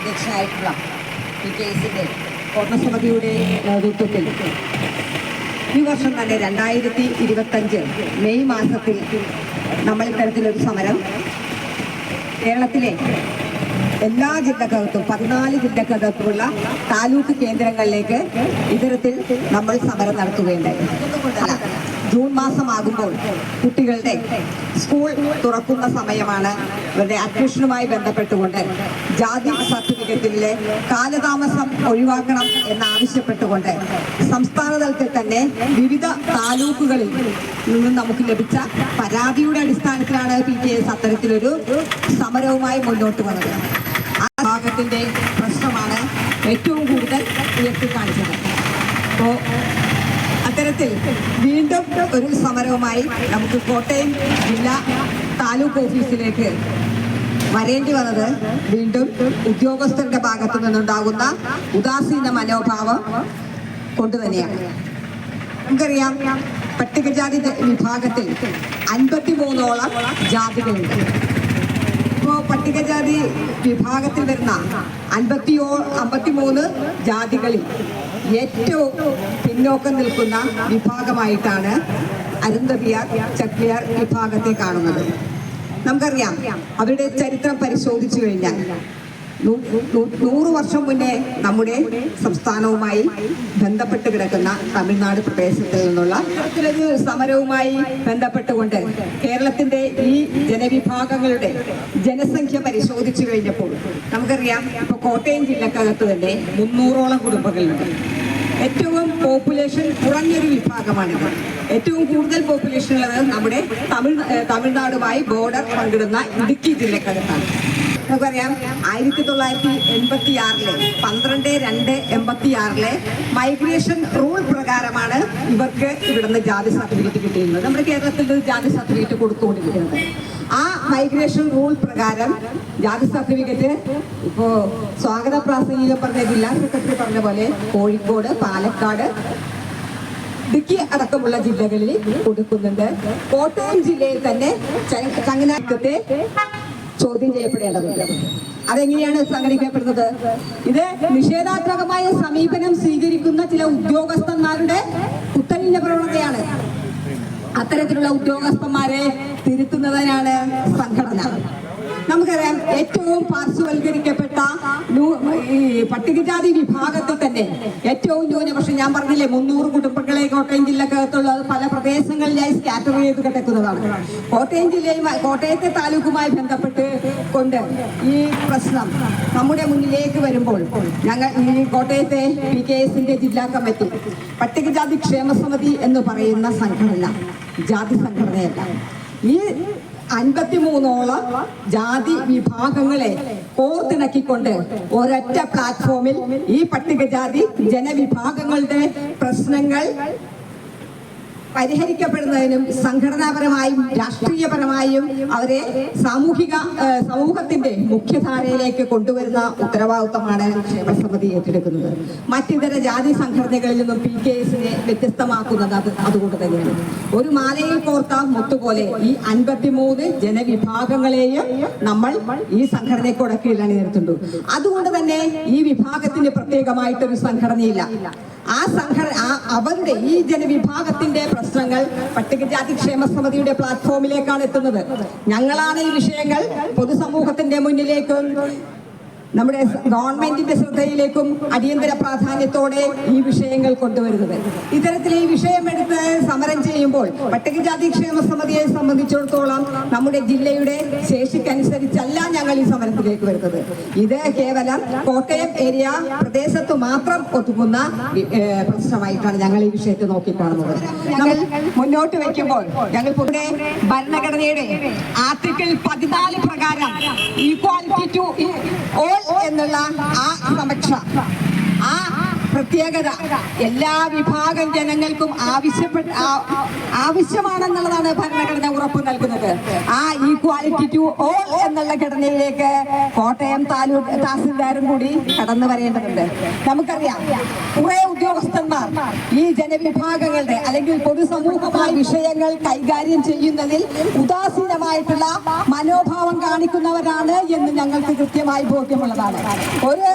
അധ്യക്ഷനായിട്ടുള്ള ഈ കേസിൻ്റെ ഓർമ്മസമിതിയുടെ നേതൃത്വത്തിൽ ഈ വർഷം തന്നെ 2025 മെയ് മാസത്തിൽ നമ്മൾ ഇത്തരത്തിലൊരു സമരം കേരളത്തിലെ എല്ലാ ജില്ലക്കകത്തും 14 ജില്ലക്കകത്തുമുള്ള താലൂക്ക് കേന്ദ്രങ്ങളിലേക്ക് ഇത്തരത്തിൽ നമ്മൾ സമരം നടത്തുകയുണ്ടായി. ജൂൺ മാസമാകുമ്പോൾ കുട്ടികളുടെ സ്കൂൾ തുറക്കുന്ന സമയമാണ്. ഇവരുടെ അഡ്മിഷനുമായി ബന്ധപ്പെട്ടുകൊണ്ട് ജാതി സർട്ടിഫിക്കറ്റിലെ കാലതാമസം ഒഴിവാക്കണം എന്നാവശ്യപ്പെട്ടുകൊണ്ട് സംസ്ഥാന തലത്തിൽ തന്നെ വിവിധ താലൂക്കുകളിൽ നിന്നും നമുക്ക് ലഭിച്ച പരാതിയുടെ അടിസ്ഥാനത്തിലാണ് PKS അത്തരത്തിലൊരു സമരവുമായി മുന്നോട്ട് വന്നത്. ആ ഭാഗത്തിന്റെ പ്രശ്നമാണ് ഏറ്റവും കൂടുതൽ ഉയർത്തി കാണിച്ചത്. അപ്പോൾ അത്തരത്തിൽ വീണ്ടും ഒരു സമരവുമായി നമുക്ക് കോട്ടയം ജില്ലാ താലൂക്ക് ഓഫീസിലേക്ക് വരേണ്ടി വന്നത് വീണ്ടും ഉദ്യോഗസ്ഥരുടെ ഭാഗത്തു നിന്നുണ്ടാകുന്ന ഉദാസീന മനോഭാവം കൊണ്ടുതന്നെയാണ്. നമുക്കറിയാം, പട്ടികജാതി വിഭാഗത്തിൽ 53ഓളം ജാതികളുണ്ട്. ഇപ്പോൾ പട്ടികജാതി വിഭാഗത്തിൽ വരുന്ന 53 ജാതികളിൽ ഏറ്റവും പിന്നോക്കം നിൽക്കുന്ന വിഭാഗമായിട്ടാണ് അരുന്ധതിയാർ ചക്ലിയാർ വിഭാഗത്തെ കാണുന്നത്. നമുക്കറിയാം, അവരുടെ ചരിത്രം പരിശോധിച്ചു കഴിഞ്ഞാൽ 100 വർഷം മുന്നേ നമ്മുടെ സംസ്ഥാനവുമായി ബന്ധപ്പെട്ട് കിടക്കുന്ന തമിഴ്നാട് പ്രദേശത്തിൽ നിന്നുള്ള ഒരു സമരവുമായി ബന്ധപ്പെട്ടുകൊണ്ട് കേരളത്തിന്റെ ഈ ജനവിഭാഗങ്ങളുടെ ജനസംഖ്യ പരിശോധിച്ചു കഴിഞ്ഞപ്പോൾ നമുക്കറിയാം, ഇപ്പോൾ കോട്ടയം ജില്ലക്കകത്ത് തന്നെ 300ഓളം കുടുംബങ്ങളുണ്ട്. ഏറ്റവും പോപ്പുലേഷൻ കുറഞ്ഞൊരു വിഭാഗമാണിത്. ഏറ്റവും കൂടുതൽ പോപ്പുലേഷൻ ഉള്ളത് നമ്മുടെ തമിഴ്നാടുമായി ബോർഡർ പങ്കിടുന്ന ഇടുക്കി ജില്ലക്കകത്താണ്. നമുക്കറിയാം, 1986 12/2/86 മൈഗ്രേഷൻ റൂൾ പ്രകാരമാണ് ഇവർക്ക് ഇവിടുന്ന് ജാതി സർട്ടിഫിക്കറ്റ് കിട്ടിയിരുന്നത്. നമ്മുടെ കേരളത്തിൽ ജാതി സർട്ടിഫിക്കറ്റ് കൊടുത്തുകൊണ്ടിരിക്കുന്നത്. ആ മൈഗ്രേഷൻ റൂൾ പ്രകാരം ജാതി സർട്ടിഫിക്കറ്റ് ഇപ്പോൾ സ്വാഗത പ്രാസംഗികം പറഞ്ഞ ജില്ലാ സെക്രട്ടറി പറഞ്ഞ പോലെ കോഴിക്കോട്, പാലക്കാട്, ഇടുക്കി അടക്കമുള്ള ജില്ലകളിൽ കൊടുക്കുന്നുണ്ട്. കോട്ടയം ജില്ലയിൽ തന്നെ ചങ്ങനാശ്ശേരി ചോദ്യം ചെയ്യപ്പെടേണ്ടതുണ്ട്. അതെങ്ങനെയാണ് സംഘടിക്കപ്പെടുന്നത്? ഇത് നിഷേധാത്മകമായ സമീപനം സ്വീകരിക്കുന്ന ചില ഉദ്യോഗസ്ഥന്മാരുടെ കുത്തലിന്റെ പ്രവണതയാണ്. അത്തരത്തിലുള്ള ഉദ്യോഗസ്ഥന്മാരെ തിരുത്തുന്നതിനാണ് സംഘടന. നമുക്കറിയാം, ഏറ്റവും പാർശ്വവൽക്കരിക്കപ്പെട്ട ഈ പട്ടികജാതി വിഭാഗത്തിൽ തന്നെ ഏറ്റവും ന്യൂനപക്ഷം, ഞാൻ പറഞ്ഞില്ലേ 300 കുടുംബങ്ങളെ കോട്ടയം ജില്ലക്കകത്തുള്ളത് പല പ്രദേശങ്ങളിലായി സ്കാറ്റർ ചെയ്ത് കിടക്കുന്നതാണ്. കോട്ടയത്തെ താലൂക്കുമായി ബന്ധപ്പെട്ട് കൊണ്ട് ഈ പ്രശ്നം നമ്മുടെ മുന്നിലേക്ക് വരുമ്പോൾ ഞങ്ങൾ ഈ കോട്ടയത്തെ PKSന്റെ ജില്ലാ കമ്മിറ്റി പട്ടികജാതി ക്ഷേമസമിതി എന്ന് പറയുന്ന സംഘടന ജാതി സംഘടനയല്ല. ഈ 53ഓളം ജാതി വിഭാഗങ്ങളെ കോർത്തിണക്കിക്കൊണ്ട് ഒരൊറ്റ പ്ലാറ്റ്ഫോമിൽ ഈ പട്ടികജാതി ജനവിഭാഗങ്ങളുടെ പ്രശ്നങ്ങൾ പരിഹരിക്കപ്പെടുന്നതിനും സംഘടനാപരമായും രാഷ്ട്രീയപരമായും അവരെ സമൂഹത്തിന്റെ മുഖ്യധാരയിലേക്ക് കൊണ്ടുവരുന്ന ഉത്തരവാദിത്തമാണ് ക്ഷേമസമിതി ഏറ്റെടുക്കുന്നത്. മറ്റിതര ജാതി സംഘടനകളിൽ നിന്നും PKSനെ വ്യത്യസ്തമാക്കുന്നത് അതുകൊണ്ട് തന്നെയാണ്. ഒരു മാലയിൽ കോർത്ത മുത്തുപോലെ ഈ 53 ജനവിഭാഗങ്ങളെയും നമ്മൾ ഈ സംഘടനയ്ക്ക് കീഴിലാണ് നിർത്തുന്നത്. അതുകൊണ്ട് തന്നെ ഈ വിഭാഗത്തിന് പ്രത്യേകമായിട്ടൊരു സംഘടനയില്ല. അവരുടെ ഈ ജനവിഭാഗത്തിന്റെ പ്രശ്നങ്ങൾ പട്ടികജാതി ക്ഷേമസമിതിയുടെ പ്ലാറ്റ്ഫോമിലേക്കാണ് എത്തുന്നത്. ഞങ്ങളാണ് ഈ വിഷയങ്ങൾ പൊതുസമൂഹത്തിന്റെ മുന്നിലേക്കും നമ്മുടെ ഗവൺമെന്റിന്റെ ശ്രദ്ധയിലേക്കും അടിയന്തര പ്രാധാന്യത്തോടെ ഈ വിഷയങ്ങൾ കൊണ്ടുവരുന്നത്. ഇത്തരത്തിൽ ഈ വിഷയമെടുത്ത് സമരം ചെയ്യുമ്പോൾ പട്ടികജാതി ക്ഷേമസമിതിയെ സംബന്ധിച്ചിടത്തോളം നമ്മുടെ ജില്ലയുടെ ശേഷിക്കനുസരിച്ചല്ല ഞങ്ങൾ ഈ സമരത്തിലേക്ക് വരുന്നത്. ഇത് കേവലം കോട്ടയം ഏരിയ പ്രദേശത്ത് മാത്രം ഒതുങ്ങുന്ന പ്രശ്നമായിട്ടാണ് ഞങ്ങൾ ഈ വിഷയത്തെ നോക്കിക്കാണുന്നത്. നമ്മൾ മുന്നോട്ട് വയ്ക്കുമ്പോൾ ഞങ്ങൾ പൊതുവെ ഭരണഘടനയുടെ ആർട്ടിക്കിൾ 14 പ്രകാരം ഈക്വാലിറ്റി ടു ഓൾ എന്നുള്ള ആ സമക്ഷ, ആ പ്രത്യേകത എല്ലാ വിഭാഗം ജനങ്ങൾക്കും ആവശ്യമാണെന്നുള്ളതാണ് ഭരണഘടന ഉറപ്പു നൽകുന്നത്. ആ ഈക്വാലിറ്റി ടു ഓൾ എന്നുള്ള ഘടനയിലേക്ക് കോട്ടയം താലൂക്ക് തഹസിൽദാരും കൂടി കടന്നു വരേണ്ടതുണ്ട്. നമുക്കറിയാം കുറെ ഉദ്യോഗസ്ഥന്മാർ ഈ ജനവിഭാഗങ്ങളുടെ അല്ലെങ്കിൽ പൊതുസമൂഹമായ വിഷയങ്ങൾ കൈകാര്യം ചെയ്യുന്നതിൽ ഉദാസീനമായിട്ടുള്ള മനോഭാവം കാണിക്കുന്നവരാണ് എന്ന് ഞങ്ങൾക്ക് കൃത്യമായി ബോധ്യമുള്ളതാണ്. ഒരു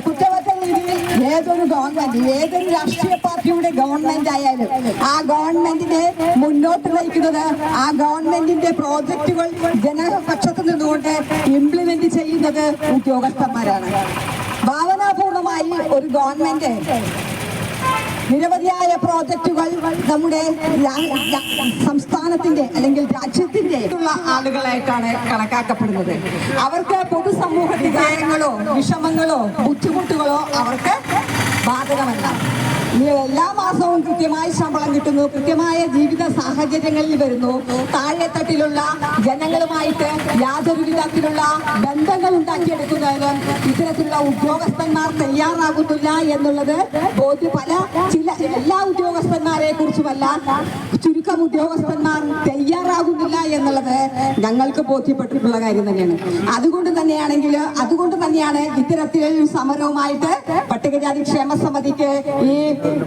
കുറ്റമറ്റ രീതിയിൽ ഏതൊരു ഗവൺമെന്റ്, ഏതൊരു രാഷ്ട്രീയ പാർട്ടിയുടെ ഗവൺമെന്റ് ആയാലും ആ ഗവൺമെന്റിനെ മുന്നോട്ട് നയിക്കുന്നത്, ആ ഗവൺമെന്റിന്റെ പ്രോജക്റ്റുകൾ ജനപക്ഷത്ത് നിന്നുകൊണ്ട് ഇംപ്ലിമെന്റ് ചെയ്യുന്നത് ഉദ്യോഗസ്ഥന്മാരാണ്. ഭാവനാപൂർണമായി ഒരു ഗവൺമെന്റ് നിരവധിയായ പ്രോജക്റ്റുകൾ നമ്മുടെ സംസ്ഥാനത്തിന്റെ അല്ലെങ്കിൽ രാജ്യത്തിന്റെ ആളുകളായിട്ടാണ് കണക്കാക്കപ്പെടുന്നത്. അവർക്ക് പൊതുസമൂഹ കാര്യങ്ങളോ വിഷമങ്ങളോ ബുദ്ധിമുട്ടുകളോ അവർക്ക് ബാധകമല്ല. എല്ലാ മാസവും കൃത്യമായി ശമ്പളം കിട്ടുന്നു, കൃത്യമായ ജീവിത സാഹചര്യങ്ങളിൽ വരുന്നു. താഴെത്തട്ടിലുള്ള ജനങ്ങളുമായിട്ട് യാതൊരു വിധത്തിലുള്ള ബന്ധങ്ങൾ ഉണ്ടാക്കിയെടുക്കുന്നതിനും ഇത്തരത്തിലുള്ള ഉദ്യോഗസ്ഥന്മാർ തയ്യാറാകുന്നില്ല എന്നുള്ളത് എല്ലാ ഉദ്യോഗസ്ഥന്മാരെ കുറിച്ചുമല്ല, ചുരുക്കം ഉദ്യോഗസ്ഥന്മാർ തയ്യാറാകുന്നില്ല എന്നുള്ളത് ഞങ്ങൾക്ക് ബോധ്യപ്പെട്ടിട്ടുള്ള കാര്യം തന്നെയാണ്. അതുകൊണ്ട് തന്നെയാണ് ഇത്തരത്തിലൊരു സമരവുമായിട്ട് പട്ടികജാതി ക്ഷേമ സമിതിക്ക് ഈ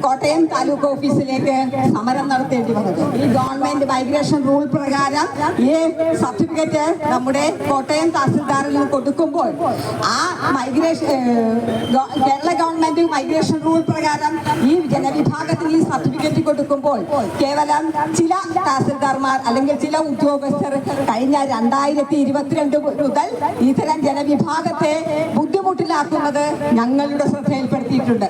കോട്ടയം താലൂക്ക് ഓഫീസിലേക്ക് സമരം നടത്തേണ്ടി വന്നത്. ഈ ഗവൺമെന്റ് മൈഗ്രേഷൻ റൂൾ പ്രകാരം ഈ സർട്ടിഫിക്കറ്റ് നമ്മുടെ കോട്ടയം തഹസിൽദാറിൽ കൊടുക്കുമ്പോൾ ആ കേരള ഗവൺമെന്റ് മൈഗ്രേഷൻ റൂൾ പ്രകാരം ഈ ജനവിഭാഗത്തിന് ഈ സർട്ടിഫിക്കറ്റ് കൊടുക്കുമ്പോൾ കേവലം ചില തഹസിൽദാർമാർ അല്ലെങ്കിൽ ചില ഉദ്യോഗസ്ഥർ കഴിഞ്ഞ 2022 മുതൽ ഇത്തരം ജനവിഭാഗത്തെ ബുദ്ധിമുട്ടിലാക്കുന്നത് ഞങ്ങളുടെ ശ്രദ്ധയിൽപ്പെട്ടിട്ടുണ്ട്.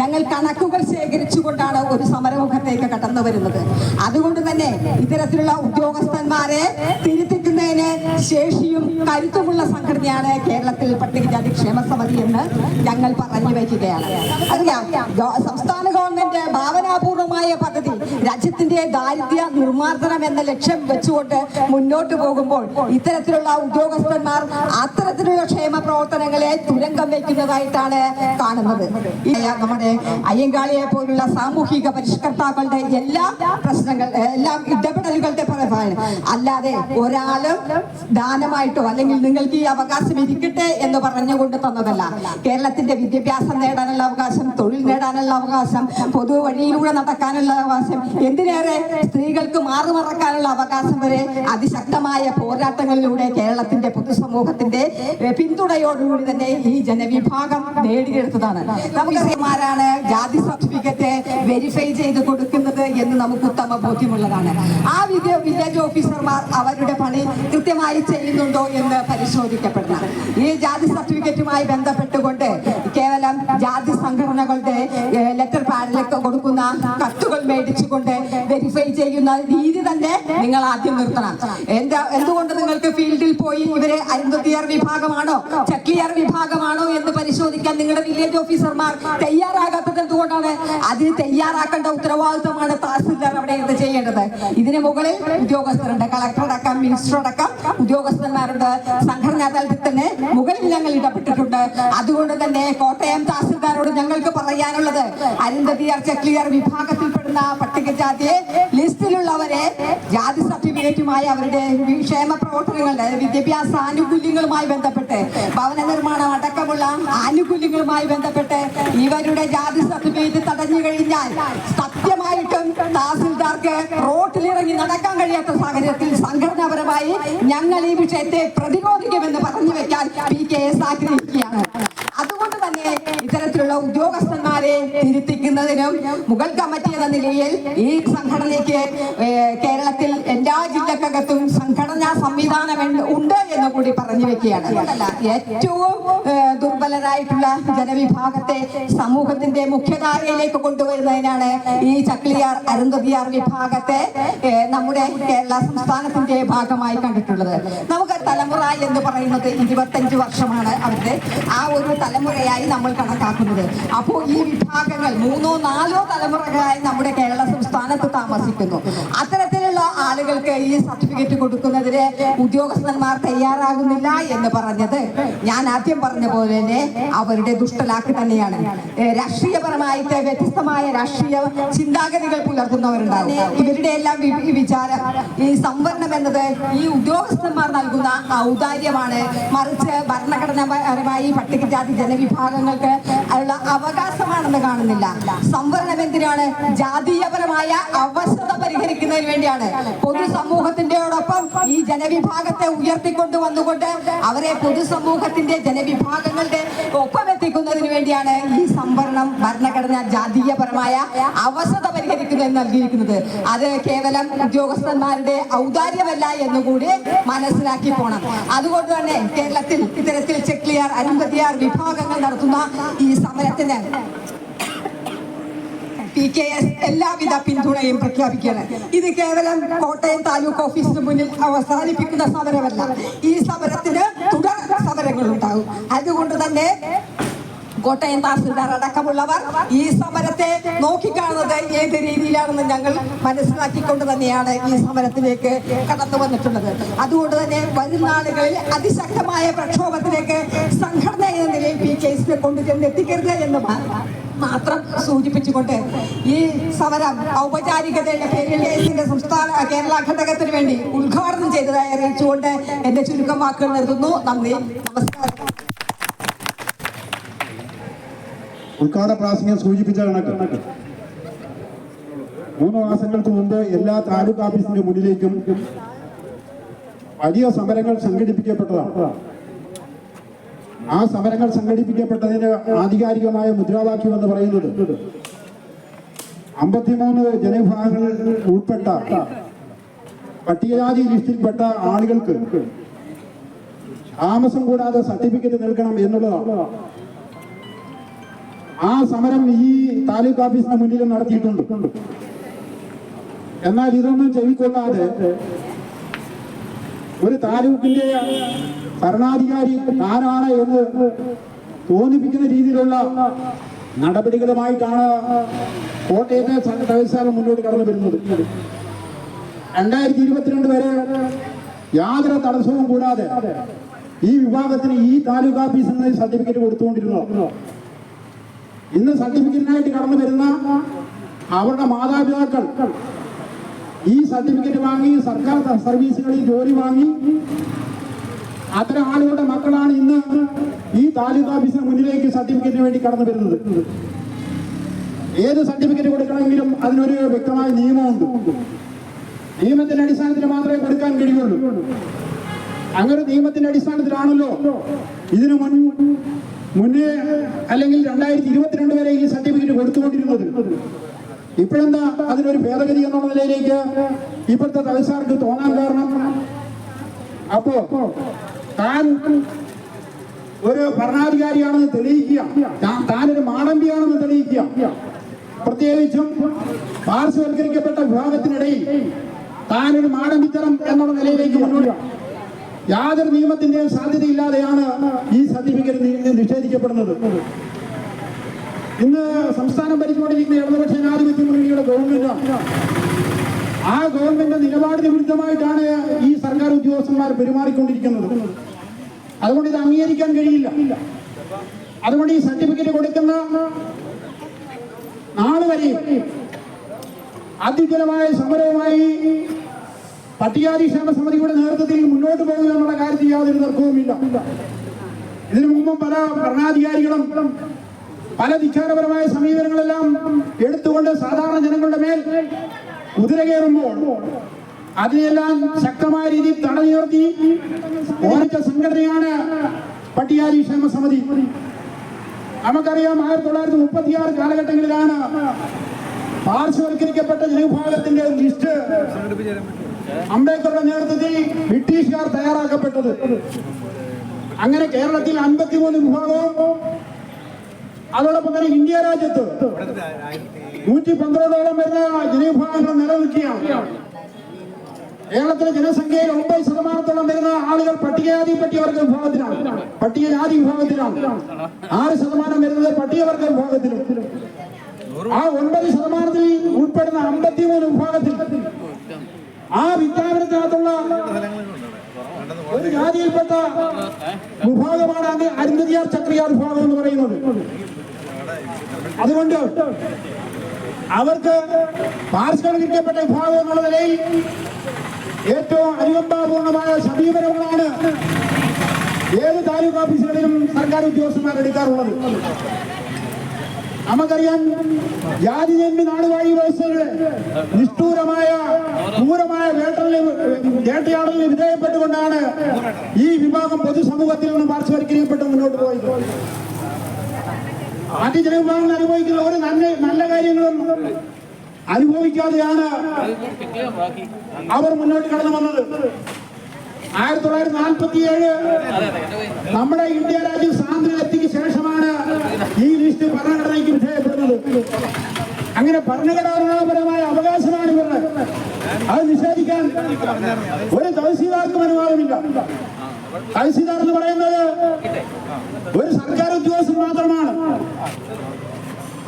ഞങ്ങൾ കണക്കുകൾ ശേഖരിച്ചുകൊണ്ടാണ് ഒരു സമരമുഖത്തേക്ക് കടന്നു വരുന്നത്. അതുകൊണ്ട് തന്നെ ഇത്തരത്തിലുള്ള ഉദ്യോഗസ്ഥന്മാരെ തിരുത്തിക്കുന്നതിന് ശേഷിയും കരുത്തുമുള്ള സംഘടനയാണ് കേരളത്തിൽ പട്ടികജാതി ക്ഷേമ സമിതി എന്ന് ഞങ്ങൾ പറഞ്ഞു വയ്ക്കുകയാണ്. അറിയാം, സംസ്ഥാന ഗവൺമെന്റ് ഭാവനാപൂർവമായ പദ്ധതി രാജ്യത്തിന്റെ ദാരിദ്ര്യ നിർമ്മാർജ്ജനം എന്ന ലക്ഷ്യം വെച്ചുകൊണ്ട് മുന്നോട്ട് പോകുമ്പോൾ ഇത്തരത്തിലുള്ള ഉദ്യോഗസ്ഥന്മാർ അത്തരത്തിലുള്ള ക്ഷേമ പ്രവർത്തനങ്ങളെ തുരങ്കം വയ്ക്കുന്നതായിട്ടാണ് കാണുന്നത്. നമ്മുടെ അയ്യങ്കാളിയെ പോലുള്ള സാമൂഹിക പരിഷ്കർത്താക്കളുടെ എല്ലാ ഇടപെടലുകളുടെ ഫലമാണ്. അല്ലാതെ ഒരാളും ദാനമായിട്ടോ അല്ലെങ്കിൽ നിങ്ങൾക്ക് ഈ അവകാശം ഇരിക്കട്ടെ എന്ന് പറഞ്ഞുകൊണ്ട് തന്നതല്ല. കേരളത്തിന്റെ വിദ്യാഭ്യാസം നേടാനുള്ള അവകാശം, തൊഴിൽ നേടാനുള്ള അവകാശം, പൊതു വഴിയിലൂടെ നടക്കാനുള്ള അവകാശം, എന്തിനേറെ സ്ത്രീകൾക്ക് മാറുമറക്കാനുള്ള അവകാശം വരെ അതിശക്തമായ പോരാട്ടങ്ങളിലൂടെ കേരളത്തിന്റെ പൊതുസമൂഹത്തിന്റെ പിന്തുണയോടുകൂടി തന്നെ ഈ ജനവിഭാഗം നേടിയെടുത്തതാണ്. നമുക്കറിയാമാരാണ് ജാതി സർട്ടിഫിക്കറ്റ് വെരിഫൈ ചെയ്ത് കൊടുക്കുന്നത് എന്ന് നമുക്ക് ഉത്തമ ബോധ്യമുള്ളതാണ്. ആ വില്ലേജ് ഓഫീസർമാർ അവരുടെ പണി കൃത്യമായി ചെയ്യുന്നുണ്ടോ എന്ന് പരിശോധിക്കപ്പെടണം. ഈ ജാതി സർട്ടിഫിക്കറ്റുമായി ബന്ധപ്പെട്ടുകൊണ്ട് കേവലം ജാതി സംഘടനകളുടെ ലെറ്റർ പാഡിലേക്ക് കൊടുക്കുന്ന കത്തുകൾ മേടിച്ചുകൊണ്ട് വെരിഫൈ ചെയ്യുന്ന രീതി തന്നെ നിങ്ങൾ ആദ്യം നിർത്തണം. എന്തുകൊണ്ട് നിങ്ങൾക്ക് ഫീൽഡിൽ പോയി ഇവരെ അരുന്ധതിയർ വിഭാഗമാണോ ചക്ലിയർ വിഭാഗമാണോ എന്ന് പരിശോധിക്കാൻ നിങ്ങളുടെ വില്ലേജ് ഓഫീസർമാർ തയ്യാറാകാത്തത് എന്തുകൊണ്ടാണ്? അതിന് തയ്യാറാക്കേണ്ട ഉത്തരവാദിത്വമാണ് തഹസിൽദാർ അവിടെ എന്ത് ചെയ്യേണ്ടത്. ഇതിന് മുകളിൽ ഉദ്യോഗസ്ഥരുണ്ട്, കളക്ടർ അടക്കം മിനിസ്റ്റർ അടക്കം ഉദ്യോഗസ്ഥന്മാരുണ്ട്. സംഘടനാ തലത്തിൽ തന്നെ മുകളിൽ ഞങ്ങൾ ഇടപെട്ടിട്ടുണ്ട്. അതുകൊണ്ട് തന്നെ കോട്ടയം തഹസിൽദാരോട് ഞങ്ങൾക്ക് പറയാനുള്ളത്, അരുന്ധതിയർ ചക്ലിയർ വിഭാഗത്തിൽപ്പെടുന്ന പട്ടികജാതിയെ ലിസ്റ്റിലുള്ളവരെ ജാതി സർട്ടിഫിക്കറ്റുമായി അവരുടെ ക്ഷേമ പ്രവർത്തനങ്ങളുടെ വിദ്യാഭ്യാസ ആനുകൂല്യങ്ങളുമായി ബന്ധപ്പെട്ട് ഭവന നിർമ്മാണം അടക്കമുള്ള ആനുകൂല്യങ്ങളുമായി ബന്ധപ്പെട്ട് ഇവരുടെ ജാതി സർട്ടിഫിക്കറ്റ് തടഞ്ഞു കഴിഞ്ഞാൽ സത്യമായിട്ടും തഹസിൽദാർക്ക് റോട്ടിലിറങ്ങി നടക്കാൻ കഴിയാത്ത സാഹചര്യത്തിൽ സംഘടനാപരമായി ഞങ്ങൾ ഈ വിഷയത്തെ പ്രതിരോധിക്കുമെന്ന് പറഞ്ഞു വെക്കാൻ PKS ആഗ്രഹിക്കുകയാണ്. അതുകൊണ്ട് തന്നെ ഇത്തരത്തിലുള്ള ഉദ്യോഗസ്ഥന്മാരെ തിരുത്തിക്കുന്നതിനും മുഗൾ കമ്മിറ്റി എന്ന നിലയിൽ ഈ സംഘടനയ്ക്ക് കേരളത്തിൽ എല്ലാ ജില്ലക്കകത്തും സംഘടനാ സംവിധാനം ഉണ്ട് എന്ന് കൂടി പറഞ്ഞു വെക്കുകയാണ്. ഏറ്റവും ദുർബലരായിട്ടുള്ള ജനവിഭാഗത്തെ സമൂഹത്തിന്റെ മുഖ്യധാരയിലേക്ക് കൊണ്ടുവരുന്നതിനാണ് ഈ ചക്ലിയാർ അരുന്ധതിയാർ വിഭാഗത്തെ നമ്മുടെ കേരള സംസ്ഥാനത്തിന്റെ ഭാഗമായി കണ്ടിട്ടുള്ളത്. നമുക്ക് തലമുറ എന്ന് പറയുന്നത് 25 വർഷമാണ് അവരുടെ ആ ഒരു തലമുറയായി നമ്മൾ കണക്കാക്കുന്നത്. അപ്പോൾ ഈ വിഭാഗങ്ങൾ 3-4 തലമുറകളായി നമ്മുടെ കേരള സംസ്ഥാനത്ത് താമസിക്കുന്നു. അത്തരത്തിലുള്ള ആളുകൾക്ക് ഈ സർട്ടിഫിക്കറ്റ് കൊടുക്കുന്നതിന് ഉദ്യോഗസ്ഥന്മാർ തയ്യാറാകുന്നില്ല എന്ന് പറഞ്ഞത് ഞാൻ ആദ്യം പറഞ്ഞ പോലെ തന്നെ അവരുടെ ദുഷ്ടലാക്ക് തന്നെയാണ്. രാഷ്ട്രീയപരമായിട്ട് വ്യത്യസ്തമായ രാഷ്ട്രീയ ചിന്താഗതികൾ പുലർത്തുന്നവരുണ്ടാവും. ഇവരുടെ എല്ലാം വിചാരം ഈ സംവരണം എന്നത് ഈ ഉദ്യോഗസ്ഥന്മാർ നൽകുന്ന ഔദാര്യമാണ്, മറിച്ച് ഭരണഘടനാപരമായി പട്ടികജാതി ജനവിഭാഗങ്ങൾക്ക് ഉള്ള അവകാശമാണെന്ന് കാണുന്നില്ല. സംവരണം എന്തിനാണ്? ജാതീയപരമായ അവശത പരിഹരിക്കുന്നതിന് വേണ്ടിയാണ്. പൊതുസമൂഹത്തിന്റെയോടൊപ്പം ഈ ജനവിഭാഗത്തെ ഉയർത്തിക്കൊണ്ട് വന്നുകൊണ്ട് അവരെ പൊതുസമൂഹത്തിന്റെ ജനവിഭാഗങ്ങളുടെ ഒപ്പം എത്തിക്കുന്നതിന് വേണ്ടിയാണ് ഈ സംവരണം ഭരണഘടന ജാതീയപരമായ അവശത പരിഹരിക്കുന്നതിന് നൽകിയിരിക്കുന്നത്. അത് കേവലം ഉദ്യോഗസ്ഥന്മാരുടെ ഔദാര്യമല്ല എന്നുകൂടി മനസ്സിലാക്കി പോണം. അതുകൊണ്ട് തന്നെ കേരളത്തിൽ ഇത്തരത്തിൽ ചെക്ലിയാർ അരുമ്പതിയാർ വിഭാഗങ്ങൾ നടത്തുന്ന ഈ സമരത്തിന് PKS എല്ലാവിധ പിന്തുണയും പ്രഖ്യാപിക്കുകയാണ്. ഇത് കേവലം കോട്ടയം താലൂക്ക് ഓഫീസിന് മുന്നിൽ അവസാനിപ്പിക്കുന്ന സമരമല്ല. ഈ സമരത്തിന് തുടർ സമരങ്ങൾ ഉണ്ടാകും. അതുകൊണ്ട് തന്നെ കോട്ടയം തഹസിൽദാർ അടക്കമുള്ളവർ ഈ സമരത്തെ നോക്കിക്കാണുന്നത് ഏത് രീതിയിലാണെന്ന് ഞങ്ങൾ മനസ്സിലാക്കിക്കൊണ്ട് തന്നെയാണ് ഈ സമരത്തിലേക്ക് കടന്നു വന്നിട്ടുള്ളത്. അതുകൊണ്ട് തന്നെ വരുന്ന നാളുകളിൽ അതിശക്തമായ പ്രക്ഷോഭത്തിലേക്ക് സംഘടന എന്ന നിലയിൽ PKSനെ കൊണ്ടുചെന്ന് എത്തിക്കരുത് എന്ന് മാത്രം സൂചിപ്പിച്ചുകൊണ്ട് ഈ സമരം ഔപചാരികതയുടെ PKSന്റെ സംസ്ഥാന കേരള ഘടകത്തിന് വേണ്ടി ഉദ്ഘാടനം ചെയ്തതായി അറിയിച്ചുകൊണ്ട് എന്റെ ചുരുക്കം വാക്കുകൾ നിർത്തുന്നു. നന്ദി, നമസ്കാരം. ഉദ്ഘാടന പ്രാസംഗം സൂചിപ്പിച്ച കണക്ക് 3 മാസങ്ങൾക്ക് മുമ്പ് എല്ലാ താലൂക്ക് ഓഫീസിന്റെ മുന്നിലേക്കും വലിയ സമരങ്ങൾ സംഘടിപ്പിക്കപ്പെട്ടതാണ്. ആ സമരങ്ങൾ സംഘടിപ്പിക്കപ്പെട്ടതിന് ആധികാരികമായ മുദ്രാവാക്യം എന്ന് പറയുന്നത് 53 ജനവിഭാഗങ്ങളിൽ ഉൾപ്പെട്ട പട്ടികജാതി ലിസ്റ്റിൽപ്പെട്ട ആളുകൾക്ക് താമസം കൂടാതെ സർട്ടിഫിക്കറ്റ് നൽകണം എന്നുള്ളതാണ്. ആ സമരം ഈ താലൂക്ക് ഓഫീസിന് മുന്നിൽ നടത്തിയിട്ടുണ്ട്. എന്നാൽ ഇതൊന്നും ചെവിക്കൊള്ളാതെ ഒരു താലൂക്കിന്റെ ഭരണാധികാരി താനാണ് എന്ന് തോന്നിപ്പിക്കുന്ന രീതിയിലുള്ള നടപടികളുമായിട്ടാണ് കോട്ടയത്തെ തഹസിൽദാർ മുന്നോട്ട് കടന്നു വരുന്നത്. 2022 വരെ യാതൊരു തടസ്സവും കൂടാതെ ഈ വിഭാഗത്തിന് ഈ താലൂക്ക് ഓഫീസിൽ നിന്ന് സർട്ടിഫിക്കറ്റ് കൊടുത്തുകൊണ്ടിരുന്നു. ഇന്ന് സർട്ടിഫിക്കറ്റിനായിട്ട് കടന്നു വരുന്ന അവരുടെ മാതാപിതാക്കൾ ഈ സർട്ടിഫിക്കറ്റ് വാങ്ങി സർക്കാർ സർവീസുകളിൽ ജോലി വാങ്ങി അത്തരം ആളുകളുടെ മക്കളാണ് ഇന്ന് ഈ താലൂക്ക് ഓഫീസിന് മുന്നിലേക്ക് സർട്ടിഫിക്കറ്റിന് വേണ്ടി കടന്നു വരുന്നത്. ഏത് സർട്ടിഫിക്കറ്റ് കൊടുക്കണമെങ്കിലും അതിനൊരു വ്യക്തമായ നിയമമുണ്ട്. നിയമത്തിന്റെ അടിസ്ഥാനത്തിൽ മാത്രമേ കൊടുക്കാൻ കഴിയുള്ളൂ. അങ്ങനെ നിയമത്തിന്റെ അടിസ്ഥാനത്തിലാണല്ലോ ഇതിനു മുന്നേ അല്ലെങ്കിൽ 2022 വരെ ഈ സർട്ടിഫിക്കറ്റ് കൊടുത്തുകൊണ്ടിരുന്നത്. ഇപ്പോഴെന്താ അതിനൊരു ഭേദഗതി എന്നുള്ള നിലയിലേക്ക് ഇപ്പോഴത്തെ തഹസിൽദാർക്ക് തോന്നാൻ കാരണം? അപ്പോ താൻ ഒരു ഭരണാധികാരിയാണെന്ന് തെളിയിക്കുക, താനൊരു മാടമ്പിയാണെന്ന് തെളിയിക്കുക, പ്രത്യേകിച്ചും പാർശ്വവൽക്കരിക്കപ്പെട്ട വിഭാഗത്തിനിടയിൽ താനൊരു മാടമ്പിത്തരം എന്നുള്ള നിലയിലേക്ക് മുന്നോട്ട് യാതൊരു നിയമത്തിന്റെയും സാധ്യതയില്ലാതെയാണ് ഈ സർട്ടിഫിക്കറ്റ് നിഷേധിക്കപ്പെടുന്നത്. ഇന്ന് സംസ്ഥാനം ഭരിച്ചുകൊണ്ടിരിക്കുന്ന ഇടതുപക്ഷ ജനാധിപത്യ മുന്നണിയുടെ ഗവൺമെന്റ് ആ ഗവൺമെന്റ് നിലപാടിന് വിരുദ്ധമായിട്ടാണ് ഈ സർക്കാർ ഉദ്യോഗസ്ഥന്മാർ പെരുമാറിക്കൊണ്ടിരിക്കുന്നത്. അതുകൊണ്ട് ഇത് അംഗീകരിക്കാൻ കഴിയില്ല. അതുകൊണ്ട് ഈ സർട്ടിഫിക്കറ്റ് കൊടുക്കുന്ന നാള് വരെ അതിജലമായ സമരവുമായി പട്ടികജാതി ക്ഷേമ സമിതിയുടെ നേതൃത്വത്തിൽ മുന്നോട്ട് പോകുക എന്നുള്ള കാര്യത്തിൽ യാതൊരു തർക്കവുമില്ല. ഇതിനു മുമ്പും പല ഭരണാധികാരികളും പല ധിക്കാരപരമായ സമീപനങ്ങളെല്ലാം എടുത്തുകൊണ്ട് സാധാരണ ജനങ്ങളുടെ മേൽ കുതിര കയറുമ്പോൾ അതിനെല്ലാം ശക്തമായ രീതിയിൽ തടഞ്ഞു നിർത്തി ഓർച്ച സംഘടനയാണ് പട്ടികജാതി ക്ഷേമ സമിതി. നമുക്കറിയാം 1936 കാലഘട്ടങ്ങളിലാണ് പാർശ്വവൽക്കരിക്കപ്പെട്ട ജനവിഭാഗത്തിന്റെ ലിസ്റ്റ് അംബേദ്കറുടെ നേതൃത്വത്തിൽ ബ്രിട്ടീഷുകാർ തയ്യാറാക്കപ്പെട്ടത്. അങ്ങനെ കേരളത്തിൽ 53 വിഭാഗവും അതോടൊപ്പം തന്നെ ഇന്ത്യ രാജ്യത്ത് 112ഓളം വരുന്ന ജനവിഭാഗങ്ങൾ നിലനിൽക്കുകയാണ്. കേരളത്തിലെ ജനസംഖ്യയിൽ 9% വരുന്ന ആളുകൾ പട്ടികജാതി വിഭാഗത്തിലാണ്. 6% വരുന്നത് പട്ടികവർഗ വിഭാഗത്തിലും. ആ 9% ഉൾപ്പെടുന്ന 53 വിഭാഗത്തിൽ ആ വിജ്ഞാപനത്തിനകത്തുള്ള ഒരു ജാതിയിൽപ്പെട്ട വിഭാഗമാണ് അരുന്ധതിയാർ ചക്രിയാർ വിഭാഗം എന്ന് പറയുന്നത്. അതുകൊണ്ട് അവർക്ക് പാർശ്വവൽക്കരിക്കപ്പെട്ട വിഭാഗം എന്നുള്ള നിലയിൽ ഏറ്റവും അനുകമ്പാപൂർണമായ സമീപനങ്ങളാണ് ഏത് താലൂക്ക് ഓഫീസുകളിലും സർക്കാർ ഉദ്യോഗസ്ഥന്മാർ എടുക്കാറുള്ളത്. നമുക്കറിയാം, ജാതിജന്മി നാടുവാഴി വ്യവസ്ഥയുടെ നിഷ്ഠൂരമായ ക്രൂരമായ വേട്ടയാടലിന് വിധേയപ്പെട്ടുകൊണ്ടാണ് ഈ വിഭാഗം പൊതുസമൂഹത്തിൽ നിന്നും പാർശ്വവൽക്കരിക്കപ്പെട്ട് മുന്നോട്ട് പോയത്. മറ്റ് ജനവിഭാഗങ്ങൾ അനുഭവിക്കുന്ന ഒരു നല്ല കാര്യങ്ങളും അനുഭവിക്കാതെയാണ് അവർ മുന്നോട്ട് കടന്നു വന്നത്. 1947 നമ്മുടെ ഇന്ത്യ രാജ്യം സ്വാതന്ത്ര്യത്തിന് ശേഷമാണ് ഈ ലിസ്റ്റ് ഭരണഘടനയ്ക്ക് വിധേയപ്പെടുന്നത്. അങ്ങനെ ഭരണഘടനാപരമായ അവകാശമാണ് ഇവരുടെ. അത് നിഷേധിക്കാൻ ഒരു തഹസീൽദാർക്കും അനുവാദമില്ല. തഹസീൽദാർ എന്ന് പറയുന്നത് ഒരു സർക്കാർ ഉദ്യോഗസ്ഥൻ മാത്രമാണ്.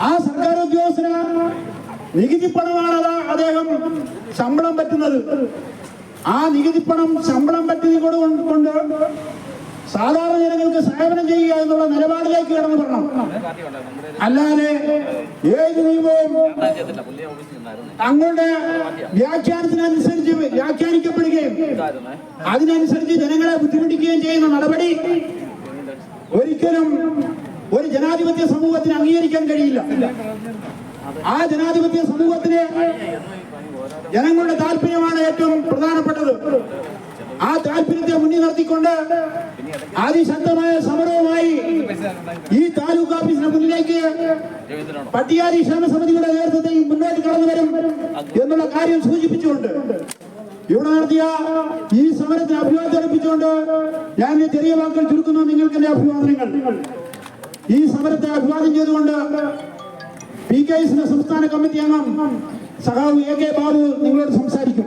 ആ സർക്കാർ ഉദ്യോഗസ്ഥന് നികുതിപ്പണമാണ് അദ്ദേഹം ശമ്പളം പറ്റുന്നത്. ആ നികുതിപ്പണം ശമ്പളം പറ്റിയത് കൊണ്ട് സാധാരണ ജനങ്ങൾക്ക് സേവനം ചെയ്യുക എന്നുള്ള നിലപാടിലേക്ക് കടന്നു വരണം. അല്ലാതെ ഏത് നിയമവും തങ്ങളുടെ വ്യാഖ്യാനത്തിനനുസരിച്ച് വ്യാഖ്യാനിക്കപ്പെടുകയും അതിനനുസരിച്ച് ജനങ്ങളെ ബുദ്ധിമുട്ടിക്കുകയും ചെയ്യുന്ന നടപടി ഒരിക്കലും ഒരു ജനാധിപത്യ സമൂഹത്തിന് അംഗീകരിക്കാൻ കഴിയില്ല. ആ ജനാധിപത്യ സമൂഹത്തിന് ജനങ്ങളുടെ താല്പര്യമാണ് ഏറ്റവും പ്രധാനപ്പെട്ടത്. ആ താല്പര്യത്തെ മുന്നിൽ നിർത്തിക്കൊണ്ട് അതിശക്തമായ സമരവുമായി ഈ താലൂക്ക് ഓഫീസിന് മുന്നിലേക്ക് പട്ടികജാതി ക്ഷേമ സമിതിയുടെ നേതൃത്വത്തിൽ മുന്നോട്ട് കടന്നു വരും എന്നുള്ള കാര്യം സൂചിപ്പിച്ചുകൊണ്ട് ഇവിടെ നടത്തിയ ഈ സമരത്തിന് അഭിവാദ്യം അർപ്പിച്ചുകൊണ്ട് ഞാൻ ചെറിയ വാക്കുകൾ ചുരുക്കുന്നു. നിങ്ങൾക്ക് എന്റെ അഭിവാദനങ്ങൾ. ഈ സമരത്തെ അഭിവാദ്യം ചെയ്തുകൊണ്ട് PKSന്റെ സംസ്ഥാന കമ്മിറ്റി അംഗം സഖാവ് AK ബാബു നിങ്ങളോട് സംസാരിക്കും.